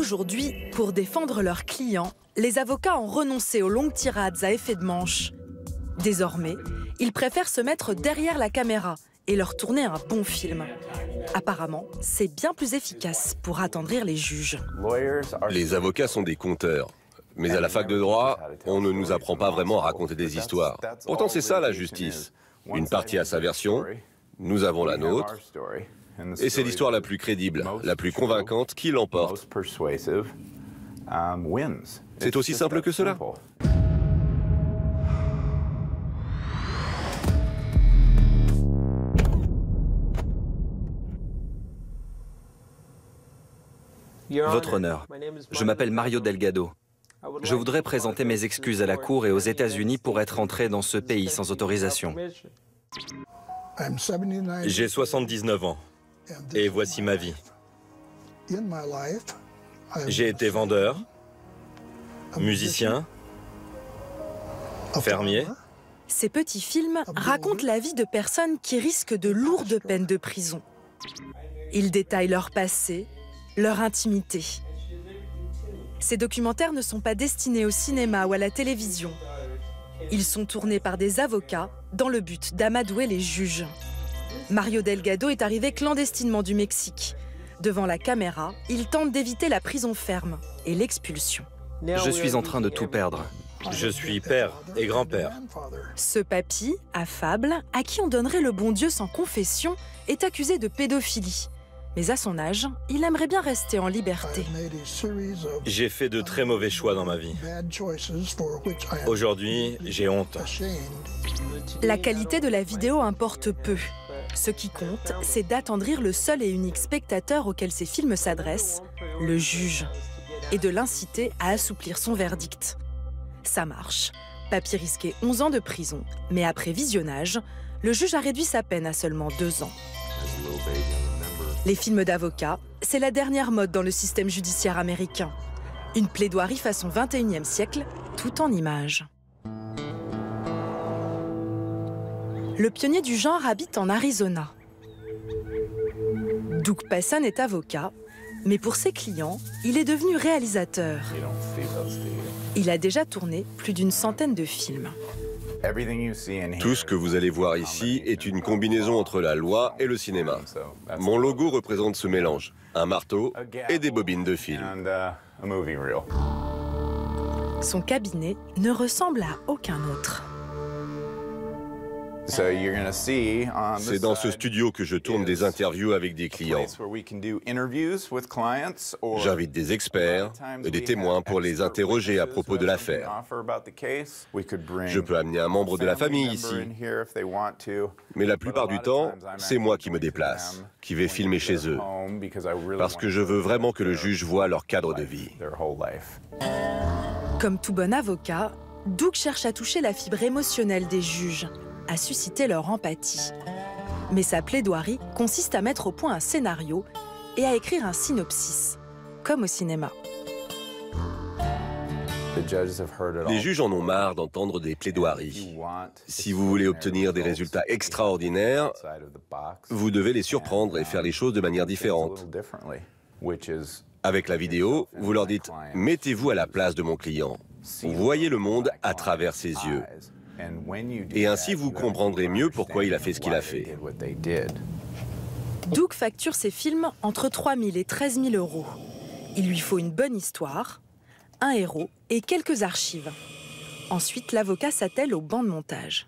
Aujourd'hui, pour défendre leurs clients, les avocats ont renoncé aux longues tirades à effet de manche. Désormais, ils préfèrent se mettre derrière la caméra et leur tourner un bon film. Apparemment, c'est bien plus efficace pour attendrir les juges. Les avocats sont des conteurs. Mais à la fac de droit, on ne nous apprend pas vraiment à raconter des histoires. Pourtant, c'est ça la justice. Une partie a sa version, nous avons la nôtre, et c'est l'histoire la plus crédible, la plus convaincante qui l'emporte. C'est aussi simple que cela. Votre honneur, je m'appelle Mario Delgado. Je voudrais présenter mes excuses à la Cour et aux États-Unis pour être entré dans ce pays sans autorisation. J'ai 79 ans et voici ma vie. J'ai été vendeur, musicien, fermier. Ces petits films racontent la vie de personnes qui risquent de lourdes peines de prison. Ils détaillent leur passé, leur intimité. Ces documentaires ne sont pas destinés au cinéma ou à la télévision. Ils sont tournés par des avocats dans le but d'amadouer les juges. Mario Delgado est arrivé clandestinement du Mexique. Devant la caméra, il tente d'éviter la prison ferme et l'expulsion. Je suis en train de tout perdre. Je suis père et grand-père. Ce papy, affable, à qui on donnerait le bon Dieu sans confession, est accusé de pédophilie. Mais à son âge, il aimerait bien rester en liberté. J'ai fait de très mauvais choix dans ma vie. Aujourd'hui, j'ai honte. La qualité de la vidéo importe peu. Ce qui compte, c'est d'attendrir le seul et unique spectateur auquel ces films s'adressent, le juge, et de l'inciter à assouplir son verdict. Ça marche. Papy risquait 11 ans de prison, mais après visionnage, le juge a réduit sa peine à seulement 2 ans. Les films d'avocats, c'est la dernière mode dans le système judiciaire américain. Une plaidoirie façon 21e siècle, tout en images. Le pionnier du genre habite en Arizona. Doug Passon est avocat, mais pour ses clients, il est devenu réalisateur. Il a déjà tourné plus d'une centaine de films. Tout ce que vous allez voir ici est une combinaison entre la loi et le cinéma. Mon logo représente ce mélange, un marteau et des bobines de film. Son cabinet ne ressemble à aucun autre. C'est dans ce studio que je tourne des interviews avec des clients. J'invite des experts et des témoins pour les interroger à propos de l'affaire. Je peux amener un membre de la famille ici. Mais la plupart du temps, c'est moi qui me déplace, qui vais filmer chez eux. Parce que je veux vraiment que le juge voie leur cadre de vie. Comme tout bon avocat, Doug cherche à toucher la fibre émotionnelle des juges, à susciter leur empathie. Mais sa plaidoirie consiste à mettre au point un scénario et à écrire un synopsis, comme au cinéma. Les juges en ont marre d'entendre des plaidoiries. Si vous voulez obtenir des résultats extraordinaires, vous devez les surprendre et faire les choses de manière différente. Avec la vidéo, vous leur dites « Mettez-vous à la place de mon client. Voyez le monde à travers ses yeux. » Et ainsi, vous comprendrez mieux pourquoi il a fait ce qu'il a fait. Doug facture ses films entre 3 000 et 13 000 euros. Il lui faut une bonne histoire, un héros et quelques archives. Ensuite, l'avocat s'attelle au banc de montage.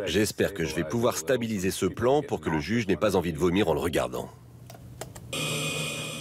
J'espère que je vais pouvoir stabiliser ce plan pour que le juge n'ait pas envie de vomir en le regardant.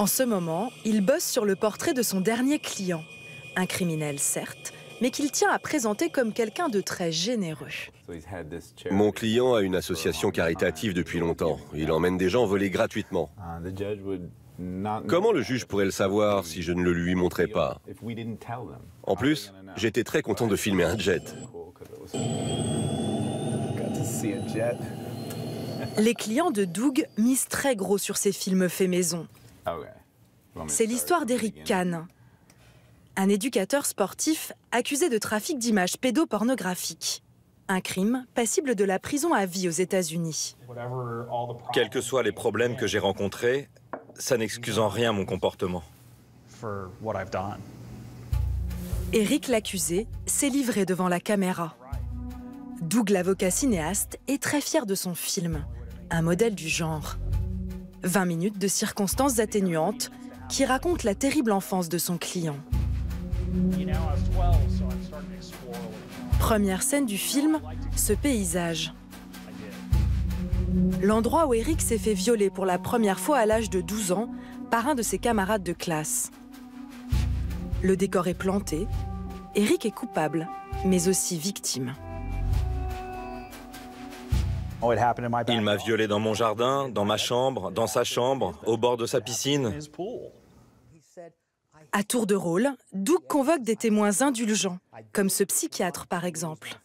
En ce moment, il bosse sur le portrait de son dernier client. Un criminel, certes, mais qu'il tient à présenter comme quelqu'un de très généreux. Mon client a une association caritative depuis longtemps. Il emmène des gens voler gratuitement. Comment le juge pourrait le savoir si je ne le lui montrais pas? En plus, j'étais très content de filmer un jet. Les clients de Doug misent très gros sur ses films faits maison. C'est l'histoire d'Eric Kahn, un éducateur sportif accusé de trafic d'images pédopornographiques. Un crime passible de la prison à vie aux États-Unis. Quels que soient les problèmes que j'ai rencontrés, ça n'excuse en rien mon comportement. Eric l'accusé s'est livré devant la caméra. Doug, l'avocat cinéaste, est très fier de son film, un modèle du genre. 20 minutes de circonstances atténuantes qui racontent la terrible enfance de son client. Première scène du film, ce paysage. L'endroit où Eric s'est fait violer pour la première fois à l'âge de 12 ans par un de ses camarades de classe. Le décor est planté. Eric est coupable, mais aussi victime. Il m'a violé dans mon jardin, dans ma chambre, dans sa chambre, au bord de sa piscine. À tour de rôle, Doug convoque des témoins indulgents, comme ce psychiatre par exemple.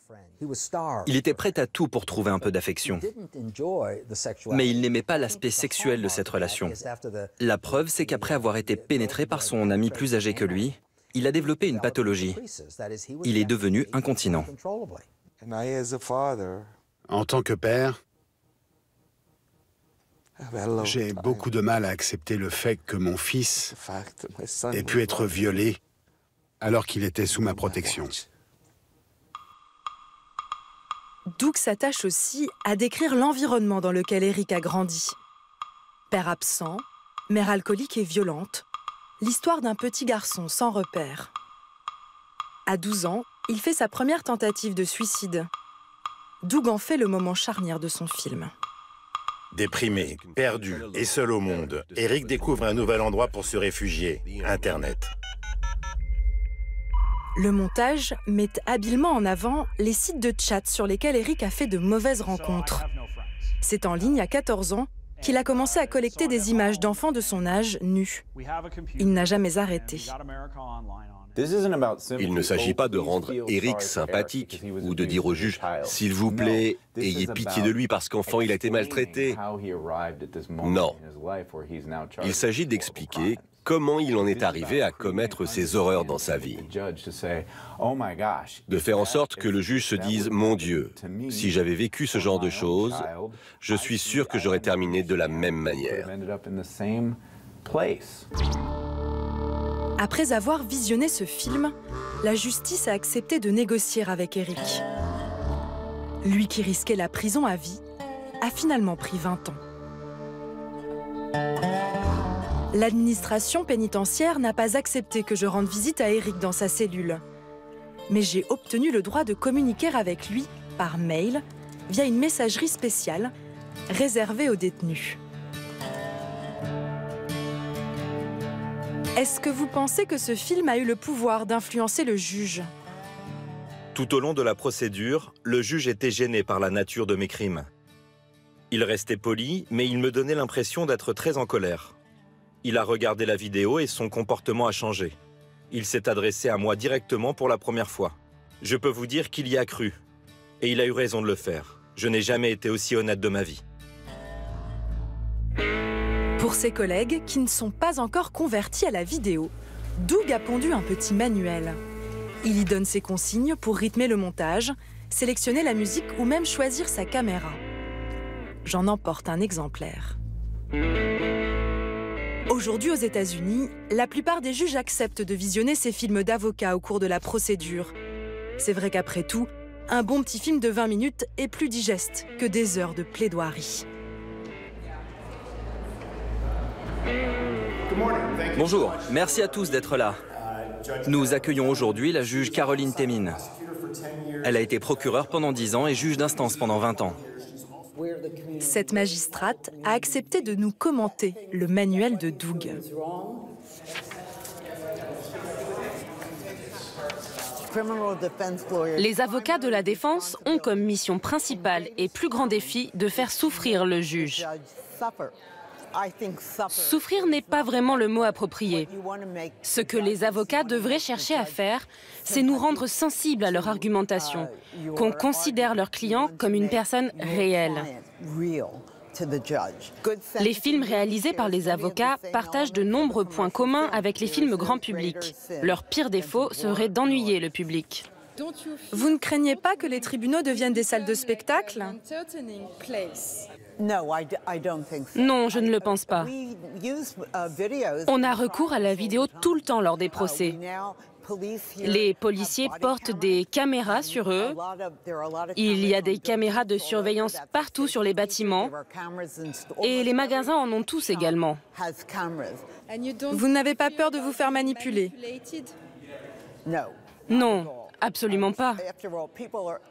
Il était prêt à tout pour trouver un peu d'affection. Mais il n'aimait pas l'aspect sexuel de cette relation. La preuve, c'est qu'après avoir été pénétré par son ami plus âgé que lui, il a développé une pathologie. Il est devenu incontinent. En tant que père, j'ai beaucoup de mal à accepter le fait que mon fils ait pu être violé alors qu'il était sous ma protection. Doug s'attache aussi à décrire l'environnement dans lequel Eric a grandi. Père absent, mère alcoolique et violente, l'histoire d'un petit garçon sans repère. À 12 ans, il fait sa première tentative de suicide. Doug en fait le moment charnière de son film. Déprimé, perdu et seul au monde, Eric découvre un nouvel endroit pour se réfugier, Internet. Le montage met habilement en avant les sites de chat sur lesquels Eric a fait de mauvaises rencontres. C'est en ligne à 14 ans qu'il a commencé à collecter des images d'enfants de son âge nus. Il n'a jamais arrêté. Il ne s'agit pas de rendre Eric sympathique ou de dire au juge « S'il vous plaît, ayez pitié de lui parce qu'enfant il a été maltraité ». Non. Il s'agit d'expliquer comment il en est arrivé à commettre ces horreurs dans sa vie. De faire en sorte que le juge se dise « Mon Dieu, si j'avais vécu ce genre de choses, je suis sûr que j'aurais terminé de la même manière ». Après avoir visionné ce film, la justice a accepté de négocier avec Eric. Lui qui risquait la prison à vie a finalement pris 20 ans. L'administration pénitentiaire n'a pas accepté que je rende visite à Eric dans sa cellule. Mais j'ai obtenu le droit de communiquer avec lui par mail via une messagerie spéciale réservée aux détenus. Est-ce que vous pensez que ce film a eu le pouvoir d'influencer le juge? Tout au long de la procédure, le juge était gêné par la nature de mes crimes. Il restait poli, mais il me donnait l'impression d'être très en colère. Il a regardé la vidéo et son comportement a changé. Il s'est adressé à moi directement pour la première fois. Je peux vous dire qu'il y a cru. Et il a eu raison de le faire. Je n'ai jamais été aussi honnête de ma vie. Pour ses collègues qui ne sont pas encore convertis à la vidéo, Doug a pondu un petit manuel. Il y donne ses consignes pour rythmer le montage, sélectionner la musique ou même choisir sa caméra. J'en emporte un exemplaire. Aujourd'hui aux États-Unis, la plupart des juges acceptent de visionner ces films d'avocats au cours de la procédure. C'est vrai qu'après tout, un bon petit film de 20 minutes est plus digeste que des heures de plaidoirie. Bonjour, merci à tous d'être là. Nous accueillons aujourd'hui la juge Caroline Temin. Elle a été procureure pendant 10 ans et juge d'instance pendant 20 ans. Cette magistrate a accepté de nous commenter le manuel de Doug. Les avocats de la défense ont comme mission principale et plus grand défi de faire souffrir le juge. Souffrir n'est pas vraiment le mot approprié. Ce que les avocats devraient chercher à faire, c'est nous rendre sensibles à leur argumentation, qu'on considère leur client comme une personne réelle. Les films réalisés par les avocats partagent de nombreux points communs avec les films grand public. Leur pire défaut serait d'ennuyer le public. Vous ne craignez pas que les tribunaux deviennent des salles de spectacle? Non, je ne le pense pas. On a recours à la vidéo tout le temps lors des procès. Les policiers portent des caméras sur eux. Il y a des caméras de surveillance partout sur les bâtiments. Et les magasins en ont tous également. Vous n'avez pas peur de vous faire manipuler? Non, absolument pas.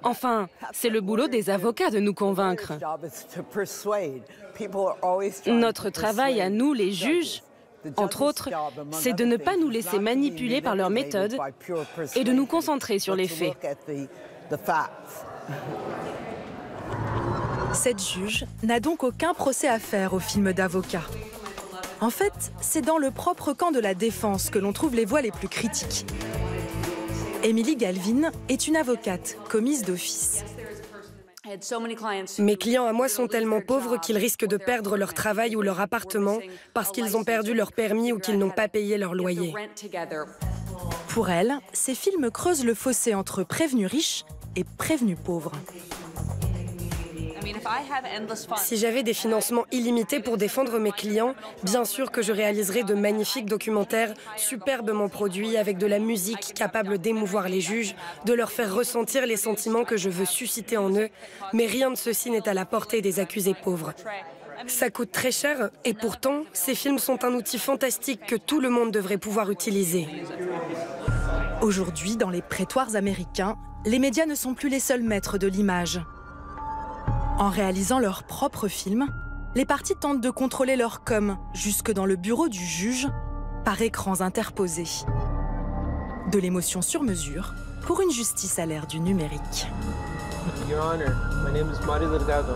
Enfin, c'est le boulot des avocats de nous convaincre. Notre travail à nous, les juges, entre autres, c'est de ne pas nous laisser manipuler par leurs méthodes et de nous concentrer sur les faits. Cette juge n'a donc aucun procès à faire au film d'avocat. En fait, c'est dans le propre camp de la défense que l'on trouve les voix les plus critiques. Emily Galvin est une avocate commise d'office. Mes clients à moi sont tellement pauvres qu'ils risquent de perdre leur travail ou leur appartement parce qu'ils ont perdu leur permis ou qu'ils n'ont pas payé leur loyer. Pour elle, ces films creusent le fossé entre prévenus riches et prévenus pauvres. Si j'avais des financements illimités pour défendre mes clients, bien sûr que je réaliserais de magnifiques documentaires superbement produits avec de la musique capable d'émouvoir les juges, de leur faire ressentir les sentiments que je veux susciter en eux, mais rien de ceci n'est à la portée des accusés pauvres. Ça coûte très cher et pourtant, ces films sont un outil fantastique que tout le monde devrait pouvoir utiliser. Aujourd'hui, dans les prétoires américains, les médias ne sont plus les seuls maîtres de l'image. En réalisant leurs propres films, les parties tentent de contrôler leur com jusque dans le bureau du juge par écrans interposés. De l'émotion sur mesure pour une justice à l'ère du numérique. Your Honor, my name is Mario Delgado.